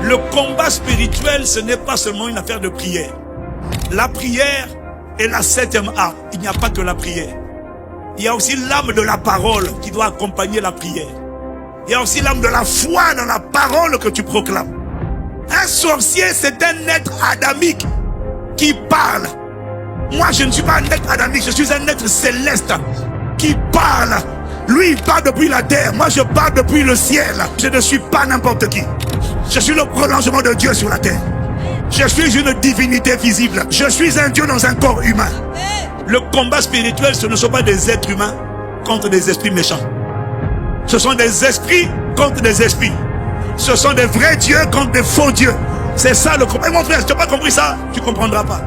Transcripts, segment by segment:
Le combat spirituel, ce n'est pas seulement une affaire de prière. La prière est la 7e art. Il n'y a pas que la prière. Il y a aussi l'âme de la parole qui doit accompagner la prière. Il y a aussi l'âme de la foi dans la parole que tu proclames. Un sorcier, c'est un être adamique qui parle. Moi, je ne suis pas un être adamique, je suis un être céleste qui parle. Lui, il parle depuis la terre. Moi, je parle depuis le ciel. Je ne suis pas n'importe qui. Je suis le prolongement de Dieu sur la terre. Je suis une divinité visible. Je suis un Dieu dans un corps humain. Le combat spirituel, ce ne sont pas des êtres humains contre des esprits méchants. Ce sont des esprits contre des esprits. Ce sont des vrais dieux contre des faux dieux. C'est ça le combat. Et mon frère, si tu n'as pas compris ça, tu ne comprendras pas.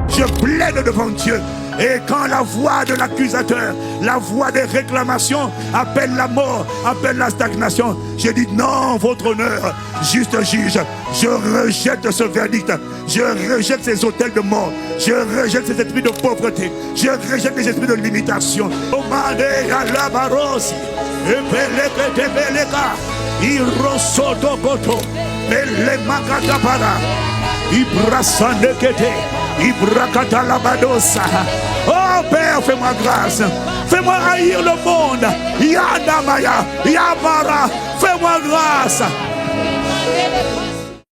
Je plaide devant Dieu. Et quand la voix de l'accusateur, la voix des réclamations appelle la mort, appelle la stagnation, j'ai dit non, votre honneur, juste juge, je rejette ce verdict, je rejette ces hôtels de mort, je rejette ces esprits de pauvreté, je rejette les esprits de limitation. Oh Père, fais-moi grâce. Fais-moi haïr le monde. Yadamaya, Yamara, fais-moi grâce.